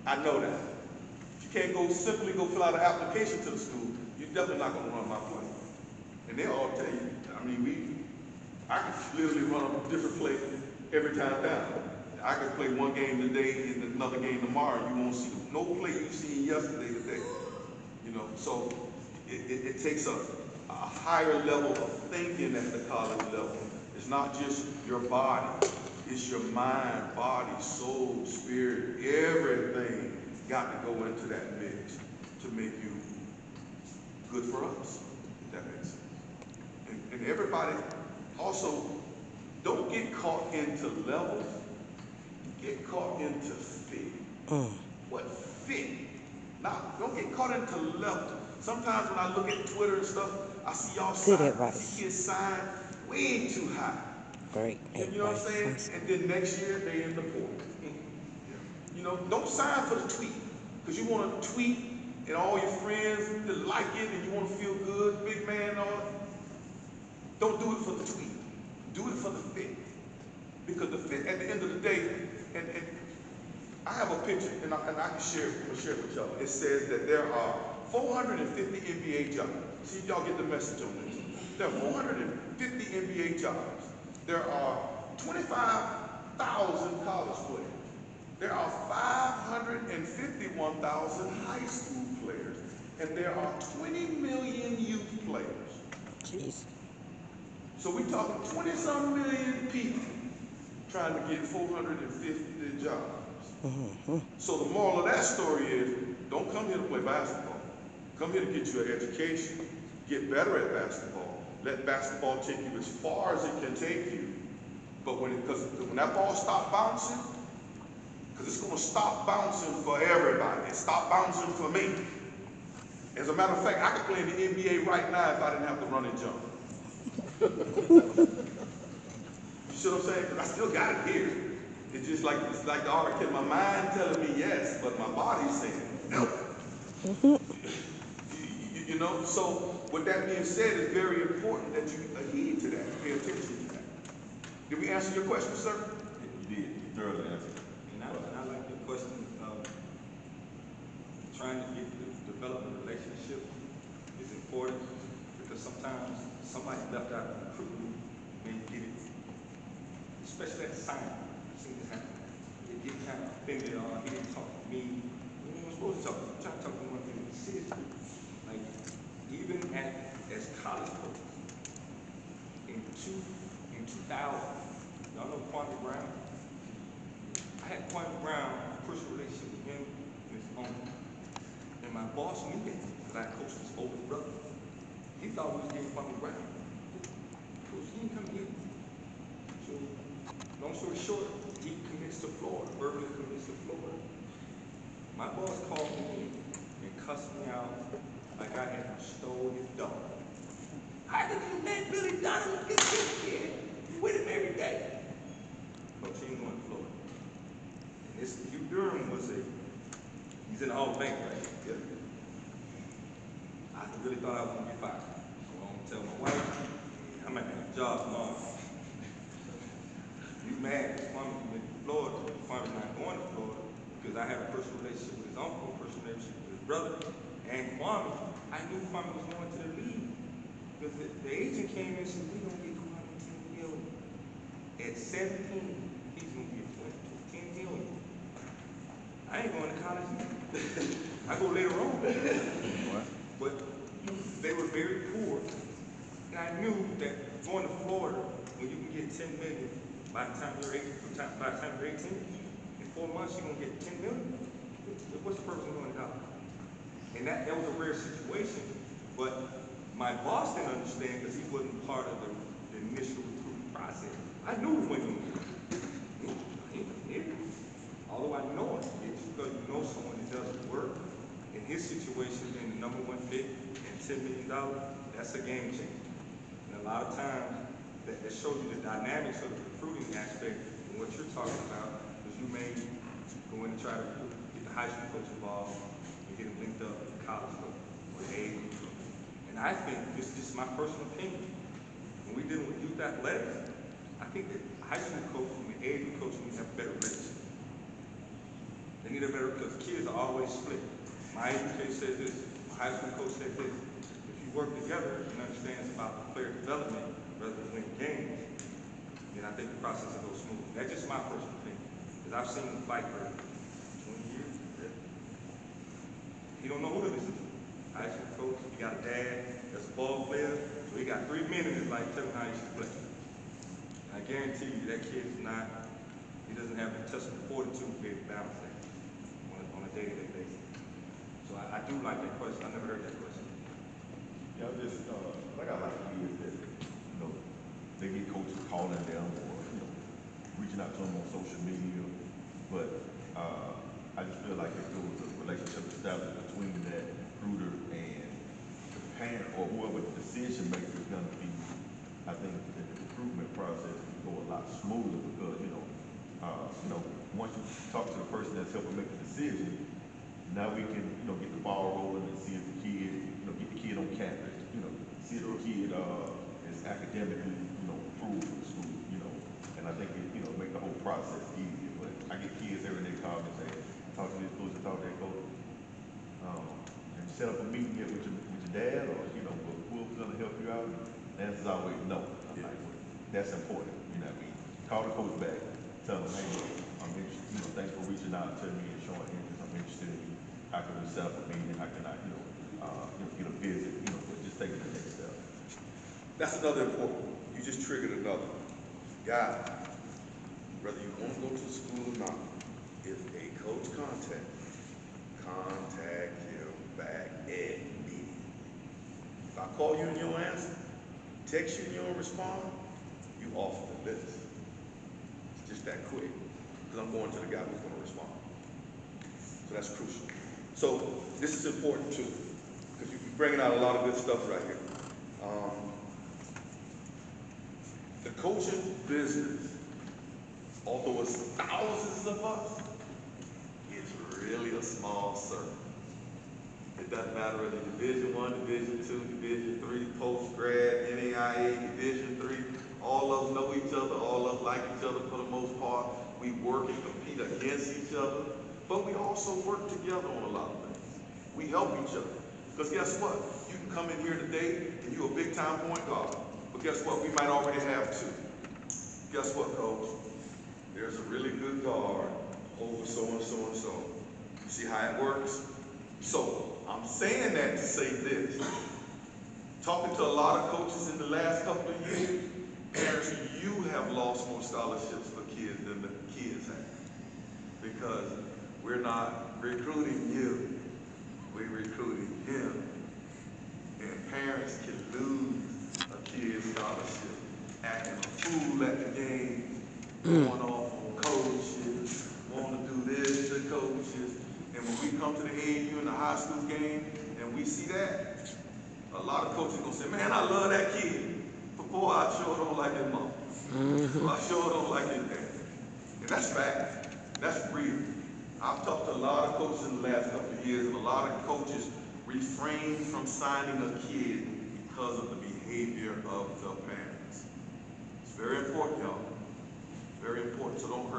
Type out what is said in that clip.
I know that. You can't simply go fill out an application to the school. You're definitely not going to run my play. And they all tell you, I mean, I could literally run a different play every time down. I could play one game today and another game tomorrow. You won't see no play you seen yesterday today. You know, so it takes a higher level of thinking at the college level. It's not just your body. It's your mind, body, soul, spirit, everything got to go into that mix to make you good for us, if that makes sense. And everybody also, don't get caught into levels, get caught into fit. What fit? Now, don't get caught into levels. Sometimes when I look at Twitter and stuff, I see y'all sign, I see kids sign way too high. Great. You know what I'm saying? And then next year they in the portal. You know, don't sign for the tweet. Because you want to tweet and all your friends to like it and you want to feel good, big man and all. Don't do it for the tweet. Do it for the fit. Because the fit at the end of the day, and I have a picture and I can share it with y'all. It says that there are 450 NBA jobs. See if y'all get the message on this. There are 450 NBA jobs. There are 25,000 college players. There are 551,000 high school players. And there are 20 million youth players. Jeez. So we're talking 20-some million people trying to get 450 jobs. So the moral of that story is, don't come here to play basketball. Come here to get you an education, get better at basketball. Let basketball take you as far as it can take you. But when that ball stops bouncing, because it's going to stop bouncing for everybody. It stopped bouncing for me. As a matter of fact, I could play in the NBA right now if I didn't have to run and jump. You see what I'm saying? Because I still got it here. It's just like the article, my mind telling me yes, but my body's saying no. You know, so with that being said, it's very important that you adhere to that, pay attention to that. Did we answer your question, sir? You did. You thoroughly answered. And I like your question of trying to develop a relationship is important because sometimes somebody left out of the recruitment when you get it, especially at the sign. I've seen this happen. They get kind of offended or he didn't talk to me. You weren't supposed to talk to me. I'm trying to talk to one thing. Seriously. Like, even as college coaches, in 2000, y'all know Kwame Brown? I had Kwame Brown, a personal relationship with him and his owner. And my boss knew that because I coached his older brother. He thought we was getting Kwame Brown. Coach, he didn't come here. So, long story short, he commits to Florida, verbally commits to Florida. My boss called me and cussed me out like I had stole his dog. How did you let Billy Donovan get this kid? You with him every day. Coach, he ain't going to Florida. And this Hugh Durham he's in the Hall of Fame, right? Yeah. I really thought I was going to get fired. So I'm going to tell my wife, I'm at a job tomorrow. You mad because Kwame went to Florida. Kwame's not going to Florida because I have a personal relationship with his uncle, a personal relationship with his brother, and Kwame. I knew Kwame was going to the league because the agent came in and said, we're going to get Kwame $10 million. At 17, he's going to get $10 million. I ain't going to college now. I go later on. But they were very poor. And I knew that going to Florida, when you can get $10 million, by the time you're 18, in 4 months you're going to get $10 million. What's the purpose of going to college? And that was a rare situation. But my boss didn't understand because he wasn't part of the initial recruiting process. I knew when he although I know it, it's because you know someone that doesn't work. In his situation, being the #1 pick and $10 million, that's a game changer. And a lot of times, that shows you the dynamics of the recruiting aspect and what you're talking about, because you may go in and try to get the high school coach involved and get them linked up with the college coach or the AAU coach. And I think, this is just my personal opinion, when we're dealing with youth athletics, I think that high school coach and the AAU coach need to have a better relationship. They We need a better, because kids are always split. My educator said this, my high school coach said this. If you work together and understand it's about player development rather than winning games, then I think the process will go smooth. That's just my personal opinion. Because I've seen him fight for 20 years. He don't know who to listen to. High school coach, he got a dad that's a ball player, so he got 3 men in his life telling him how he should play. And I guarantee you that kid is not, he doesn't have the intestinal fortitude to be able to balance that on a day-to-day basis. So I do like that question. I never heard that question. Yeah, I just, like I like kids that, you know, they get coaches calling them or, you know, reaching out to them on social media. But I just feel like if there was a relationship established between that recruiter and the parent or whoever the decision maker is going to be, I think that the recruitment process would go a lot smoother because, you know, once you talk to the person that's helping make the decision, now we can, you know, get the ball rolling and see if the kid, you know, get the kid on campus, you know, see if the kid is academically, you know, approved for the school, you know, and I think it, you know, make the whole process easier. But I get kids every day call me and say, talk to this coach, talk to that coach, and set up a meeting here with your dad or, you know, whoever's gonna help you out. The answer's always no. I'm like, well, that's important, you know what I mean? Call the coach back, tell him, hey, I'm interested, you know, thanks for reaching out to me and showing interest. I'm interested in you. How can we set up a meeting? How can I, you know, get a visit? You know, but just taking the next step. That's another important one. You just triggered another. Guys, whether you want to go to the school or not, if a coach contact him back immediately. If I call you and you don't answer, text you and you don't respond, you off the list. It's just that quick. Because I'm going to the guy who's going to respond. So that's crucial. So this is important too, because you're bringing out a lot of good stuff right here. The coaching business, although it's thousands of us, it's really a small circle. It doesn't matter whether Division I, Division II, Division III, post-grad, NAIA, Division III, all of them know each other, all of them like each other for the most part. We work and compete against each other, but we also work together on a lot of things. We help each other. Because guess what? You can come in here today and you're a big time point guard. But guess what? We might already have 2. Guess what, coach? There's a really good guard over so and so and so. You see how it works? So I'm saying that to say this. Talking to a lot of coaches in the last couple of years, parents, you have lost more scholarships for kids than the kids have. Because we're not recruiting you, we're recruiting him. And parents can lose a kid's scholarship, acting a fool at the game, going off on coaches, want to do this to coaches. And when we come to the AAU in the high school game and we see that, a lot of coaches gonna say, man, I love that kid, but boy, I sure don't like his mom. So I sure don't like his dad. And that's fact. That's real. I've talked to a lot of coaches in the last couple of years, and a lot of coaches refrain from signing a kid because of the behavior of the parents. It's very important, y'all. Very important, so don't hurt